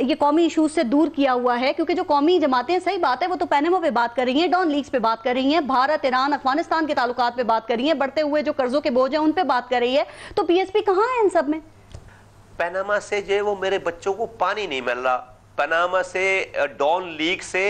ये कौमी इशूज से दूर किया हुआ है? क्योंकि जो कौमी जमातें, सही बात है, वो तो पैनामा पे बात कर रही हैं, डॉन लीग्स पे बात कर रही हैं, भारत, ईरान, अफगानिस्तान के ताल्लुकात पे बात कर रही है, बढ़ते हुए जो कर्जों के बोझ हैं उन पे बात कर रही है, तो पीएसपी कहां है इन सब में? पनामा से जो है वो मेरे बच्चों को पानी नहीं मिल रहा। पनामा से, डॉन लीग से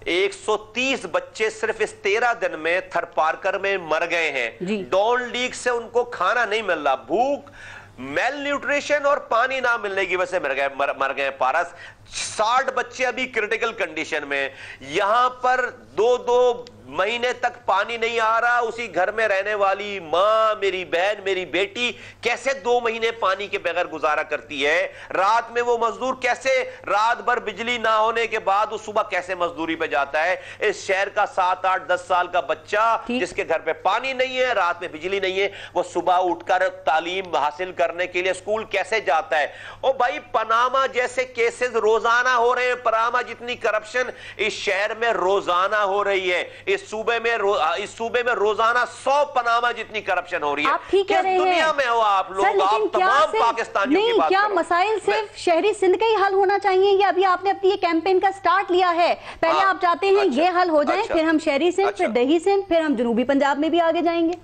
130 बच्चे सिर्फ इस 13 दिन में थरपारकर में मर गए हैं। डॉन लीग से उनको खाना नहीं मिल रहा, भूख, मेल न्यूट्रिशन और पानी ना मिलने की वजह से मर गए पारस। 60 बच्चे अभी क्रिटिकल कंडीशन में। यहां पर 2-2 महीने तक पानी नहीं आ रहा। उसी घर में रहने वाली मां, मेरी बहन, मेरी बेटी कैसे 2 महीने पानी के बगैर गुजारा करती है? रात में वो मजदूर कैसे, रात भर बिजली ना होने के बाद वो सुबह कैसे मजदूरी पे जाता है? इस शहर का 7, 8, 10 साल का बच्चा जिसके घर पे पानी नहीं है, रात में बिजली नहीं है, वो सुबह उठकर तालीम हासिल करने के लिए स्कूल कैसे जाता है? ओ भाई, पनामा जैसे केसेस रोजाना हो रहे हैं। पनामा जितनी करप्शन इस शहर में रोजाना हो रही है। इस सूबे में रोजाना 100 पनामा जितनी करप्शन हो रही है। आप ठीक कह रहे हैं। दुनिया में हो आप लोग, आप तमाम पाकिस्तानियों की बात क्या मसाइल सिर्फ शहरी सिंध का ही हल होना चाहिए, या अभी आपने अपनी ये कैंपेन का स्टार्ट लिया है? पहले आप चाहते हैं ये हल हो जाए, फिर हम शहरी सिंध, फिर दही सिंध, फिर हम जनूबी पंजाब में भी आगे जाएंगे?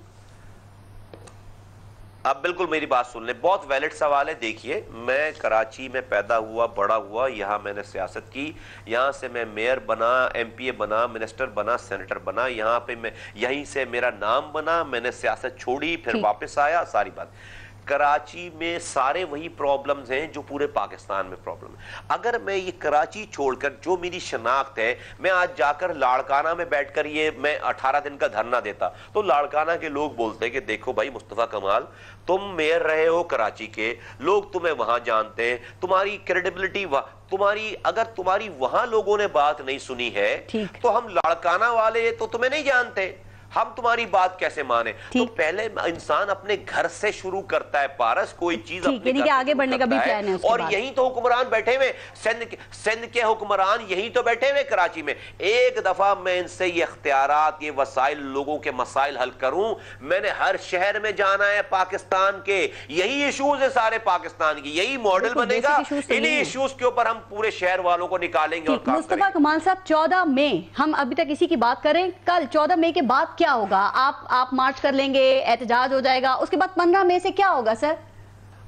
अब बिल्कुल मेरी बात सुन ले, बहुत वैलिड सवाल है। देखिए, मैं कराची में पैदा हुआ, बड़ा हुआ, यहाँ मैंने सियासत की, यहाँ से मैं मेयर बना, एमपीए बना, मिनिस्टर बना, सेनेटर बना, यहाँ पे मैं, यहीं से मेरा नाम बना, मैंने सियासत छोड़ी, फिर वापस आया, सारी बात। कराची में सारे वही प्रॉब्लम्स हैं जो पूरे पाकिस्तान में प्रॉब्लम है। अगर मैं ये कराची छोड़कर जो मेरी शनाख्त है, मैं आज जाकर लाड़काना में बैठकर ये मैं 18 दिन का धरना देता, तो लाड़काना के लोग बोलते हैं कि देखो भाई मुस्तफा कमाल, तुम मेयर रहे हो कराची के, लोग तुम्हें वहां जानते हैं, तुम्हारी क्रेडिबिलिटी अगर तुम्हारी वहां लोगों ने बात नहीं सुनी है, तो हम लाड़काना वाले तो तुम्हें नहीं जानते, हम तुम्हारी बात कैसे माने? तो पहले इंसान अपने घर से शुरू करता है पारस, कोई चीज अपने आगे बढ़ने का भी प्लान है। और यहीं तो हुक्मरान बैठे हुए, सिंध के हुक्मरान यहीं तो बैठे हुए कराची में। एक दफा मैं इनसे ये इख्तियारात, ये वसाइल, लोगों के मसाइल हल करूं। मैंने हर शहर में जाना है पाकिस्तान के, यही इशूज है सारे पाकिस्तान की, यही मॉडल बनेगा। इन्हीं इशूज के ऊपर हम पूरे शहर वालों को निकालेंगे और काम मुस्तफा कमाल साहब, 14 मई हम अभी तक इसी की बात करें, कल 14 मई के बाद क्या होगा? आप मार्च कर लेंगे, एहतजाज हो जाएगा, उसके बाद 15 मई से क्या होगा सर?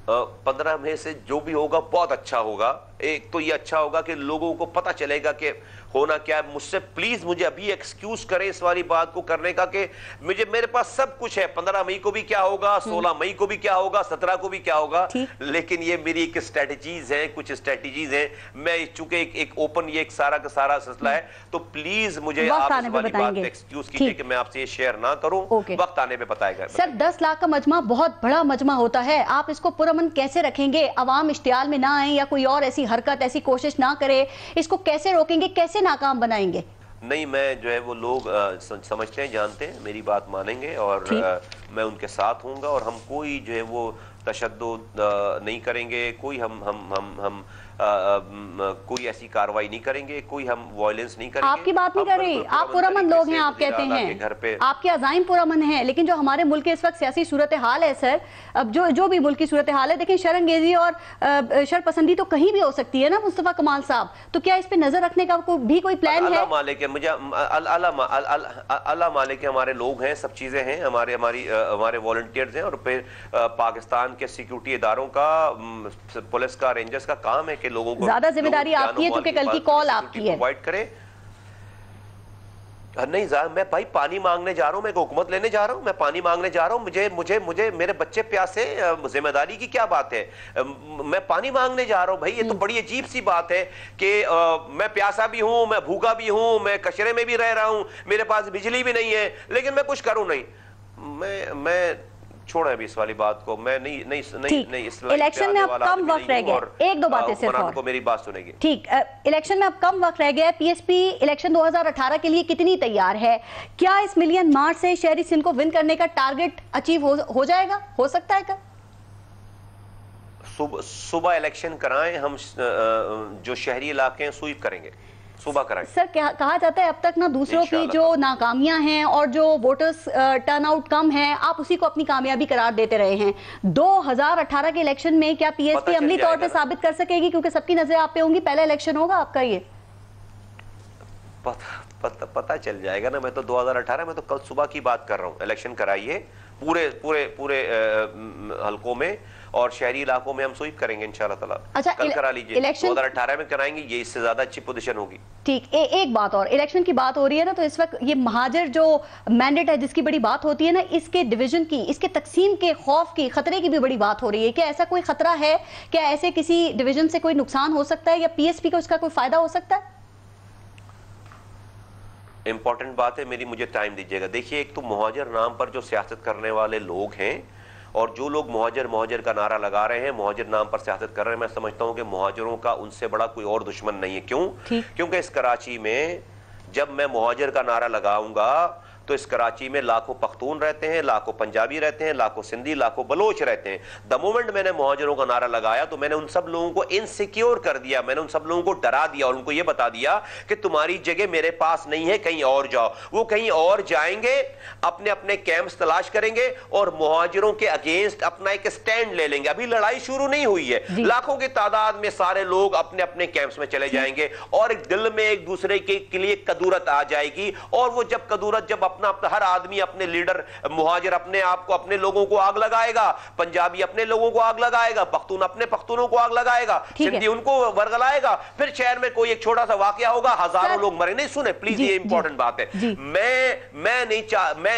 15 मई से जो भी होगा बहुत अच्छा होगा। एक तो ये अच्छा होगा कि लोगों को पता चलेगा कि होना क्या है। मुझसे प्लीज मुझे अभी एक्सक्यूज करें इस वाली बात को करने का कि मेरे पास सब कुछ है, 15 मई को भी क्या होगा, 16 मई को भी क्या होगा, 17 को भी क्या होगा, लेकिन ये मेरी एक स्ट्रेटजीज है, कुछ स्ट्रेटजीज है। मैं चूंकि एक ओपन ये एक सारा का सारा सिलसिला है, तो प्लीज मुझे आप इस वाली बात पे एक्सक्यूज कीजिए कि मैं आपसे ये शेयर ना करूं। वक्त आने पे बताएगा। सर 10 लाख का मजमा बहुत बड़ा मजमा होता है, आप इसको पुरअमन कैसे रखेंगे? अवाम इश्तियाल में ना आए या कोई और ऐसी हरकत ऐसी कोशिश ना करे, इसको कैसे रोकेंगे, कैसे नाकाम बनाएंगे? नहीं, मैं जो है वो लोग समझते हैं, जानते हैं, मेरी बात मानेंगे और मैं उनके साथ हूँगा और हम कोई जो है वो तशद्दुद नहीं करेंगे, कोई हम कोई ऐसी कार्रवाई नहीं करेंगे, कोई हम वायलेंस नहीं करेंगे। आपकी बात नहीं कर रही, आप पुरअमन लोग हैं, आप कहते हैं घर पे आपके अज़ाइम पुरअमन हैं, लेकिन जो हमारे मुल्क के इस वक्त सियासी सूरत हाल है सर, अब जो भी मुल्क की सूरत हाल है, देखिए शरंगेजी और शरपसंदी तो कहीं भी हो सकती है ना मुस्तफा कमाल साहब, तो क्या इस पे नजर रखने का भी कोई प्लान है? अल्लाह मालिक है, मुझे अल्लाह मालिक है, हमारे लोग हैं, सब चीजें हैं, हमारे वॉलंटियर्स हैं और फिर पाकिस्तान के सिक्योरिटी इदारों का, पुलिस का, रेंजर्स का काम है कि लोगों को ज्यादा जिम्मेदारी आपकी है क्योंकि कल की कॉल आपकी है। प्रोवाइड करे। नहीं मैं भाई पानी मांगने जा रहा हूं, मैं हुकूमत लेने जा रहा हूं, मैं पानी मांगने जा रहा हूं, मुझे मेरे बच्चे प्यासे, जिम्मेदारी की क्या बात है? मैं पानी मांगने जा रहा हूं भाई, ये तो बड़ी अजीब सी बात है कि मैं प्यासा भी हूं, मैं भूखा भी हूं, मैं कचरे में भी रह रहा हूं, मेरे पास बिजली भी नहीं है, लेकिन मैं कुछ करूं नहीं। मैं छोड़ा अभी इस वाली बात को, मैं नहीं इस इलेक्शन में अब कम वक्त रह गया, एक दो बातें सिर्फ और मेरी बात सुनेगी। ठीक, इलेक्शन में अब कम वक्त रह गया है, पीएसपी इलेक्शन 2018 के लिए कितनी तैयार है? क्या इस मिलियन मार्च से शहरी सिंध को विन करने का टारगेट अचीव हो जाएगा, हो सकता है क्या? सुबह इलेक्शन कराएं, हम जो शहरी इलाके हैं स्वीप करेंगे, सुबह कराएं। सर कहा जाता है अब तक ना दूसरों की जो नाकामियां हैं और जो वोटर्स टर्नआउट कम है, आप उसी को अपनी कामयाबी करार देते रहे हैं। 2018 के इलेक्शन में क्या पीएसपी अमली तौर पे साबित कर सकेगी, क्योंकि सबकी नजरें आप पे होंगी, पहला इलेक्शन होगा आपका ये? पता चल जाएगा ना। मैं तो 2018 में तो कल सुबह की बात कर रहा हूँ। इलेक्शन कराइए पूरे हलकों में और शहरी इलाकों में हम स्वीप करेंगे इंशाल्लाह ताला। अच्छा, कल करा लीजिए, 2018 में कराएंगे, ये इससे ज्यादा अच्छी पोजीशन होगी। ठीक, एक बात और, इलेक्शन की बात हो रही है ना, तो इस वक्त ये महाजर जो मैंडेट है जिसकी बड़ी बात होती है ना, इसके डिवीजन की, इसके तकसीम के खौफ की, खतरे की भी बड़ी बात हो रही है। क्या ऐसा कोई खतरा है? क्या ऐसे किसी डिवीजन से कोई नुकसान हो सकता है या पीएसपी को उसका कोई फायदा हो सकता है? इंपॉर्टेंट बात है मेरी, मुझे टाइम दीजिएगा। देखिए, एक तो मुहाजिर नाम पर जो सियासत करने वाले लोग हैं और जो लोग मुहाजिर का नारा लगा रहे हैं, मुहाजिर नाम पर सियासत कर रहे हैं, मैं समझता हूं कि मुहाजिरों का उनसे बड़ा कोई और दुश्मन नहीं है। क्यों? क्योंकि इस कराची में जब मैं मुहाजिर का नारा लगाऊंगा तो इस कराची में लाखों पख्तून रहते हैं, लाखों पंजाबी रहते हैं, लाखों सिंधी, लाखों बलोच रहते हैं। द मोमेंट मैंने मुहाजिरों का नारा लगाया तो मैंने उन सब लोगों को इनसिक्योर कर दिया, मैंने उन सब लोगों को डरा दिया और उनको यह बता दिया कि तुम्हारी जगह मेरे पास नहीं है, कहीं और जाओ। वो कहीं और जाएंगे, अपने अपने कैंप्स तलाश करेंगे और मुहाजिरों के अगेंस्ट अपना एक स्टैंड ले लेंगे। अभी लड़ाई शुरू नहीं हुई है, लाखों की तादाद में सारे लोग अपने अपने कैंप्स में चले जाएंगे और एक दिल में एक दूसरे के लिए कदूरत आ जाएगी। और वो जब कदूरत, जब अपना हर आदमी अपने लीडर, मुहाजिर अपने आप को, अपने लोगों को आग लगाएगा, पंजाबी अपने लोगों को आग लगाएगा, पख्तून अपने पख्तूनों को आग लगाएगा, सिंधी उनको वर्गलाएगा, फिर शहर में कोई एक छोटा सा वाकया होगा, हजारों लोग मरे। नहीं, सुने प्लीज, ये इंपॉर्टेंट बात है। मैं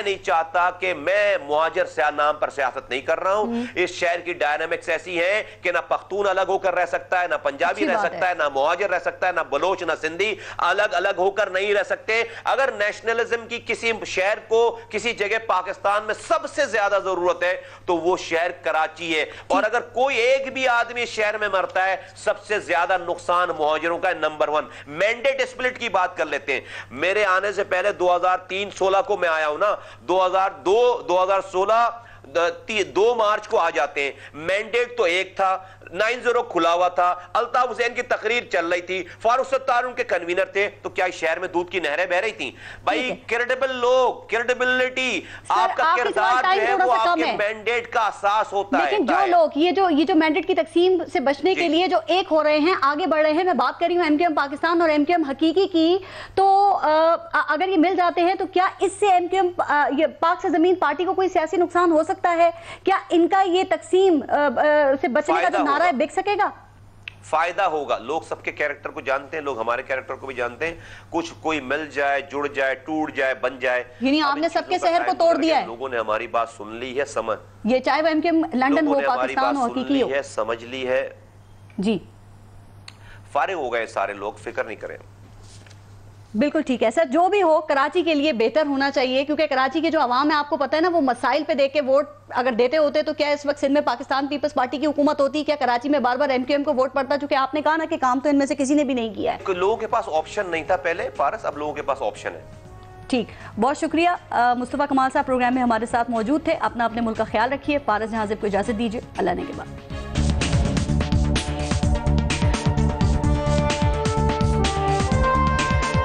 नहीं चाहता कि मैं मुहाजिर से नाम पर सियासत नहीं कर रहा हूं। इस शहर की डायनामिक्स ऐसी है कि ना पख्तून अलग होकर रह सकता है, ना पंजाबी रह सकता है, ना मुहाजिर रह सकता है, ना बलोच, ना सिंधी अलग अलग होकर नहीं रह सकते। अगर नेशनलिज्म की किसी शहर को किसी जगह पाकिस्तान में सबसे ज्यादा जरूरत है तो वो शहर कराची है। और अगर कोई एक भी आदमी शहर में मरता है, सबसे ज्यादा नुकसान मुहाजिरों का है, नंबर 1। मैंडेट स्प्लिट की बात कर लेते हैं। मेरे आने से पहले 2003-16 को मैं आया हूं ना, 2002-2016 2 मार्च को आ जाते हैं। मैंडेट तो एक था, 9-0 खुला हुआ था, अल्ताफ हुसैन की तकरीर चल रही थी, फारूक सत्तार उनके कन्वीनर थे, तो क्या शहर में दूध की नहरें बह रही थी? भाई क्रेडिबल लोग, क्रेडिबिलिटी, आपका किरदार जो है वो आपके मैंडेट का एहसास होता है। लेकिन जो लोग ये जो मैंडेट की तकसीम से बचने के लिए जो एक हो रहे हैं, आगे बढ़ रहे हैं, मैं बात कर रही हूँ एमकेएम पाकिस्तान और एमकेएम हकीकी की, तो अगर ये मिल जाते हैं तो क्या इससे एमकेएम पाक से जमीन पार्टी को कोई सियासी नुकसान हो सकता है? क्या इनका ये तकसीम से बचने का जो नारा है बिक सकेगा? फायदा होगा। लोग सबके कैरेक्टर को जानते हैं, लोग हमारे कैरेक्टर को भी जानते हैं। कुछ कोई मिल जाए, जुड़ जाए, टूट जाए, बन जाए, यानी आपने सबके शहर को तोड़ दिया है। लोगों ने हमारी बात सुन ली है, समझ, ये चाहे वो एमके लंदन हो, पाकिस्तान हो, हकीकी हो, समझ ली है जी, फारिग हो गए सारे लोग, फिक्र नहीं करें। बिल्कुल ठीक है सर। जो भी हो कराची के लिए बेहतर होना चाहिए, क्योंकि कराची के जो आवाम है, आपको पता है ना, वो मसाइल पे देख के वोट अगर देते होते तो क्या इस वक्त सिंध में पाकिस्तान पीपल्स पार्टी की हुकूमत होती? क्या कराची में बार बार एमक्यूएम को वोट पड़ता? चूंकि आपने कहा ना कि काम तो इनमें से किसी ने भी नहीं किया है। लोगों के पास ऑप्शन नहीं था पहले पारस, अब लोगों के पास ऑप्शन है। ठीक, बहुत शुक्रिया। मुस्तफा कमाल साहब प्रोग्राम में हमारे साथ मौजूद थे। अपना अपने मुल्क का ख्याल रखिए। पारस जहां को इजाजत दीजिए, अल्लाह ने के बाद।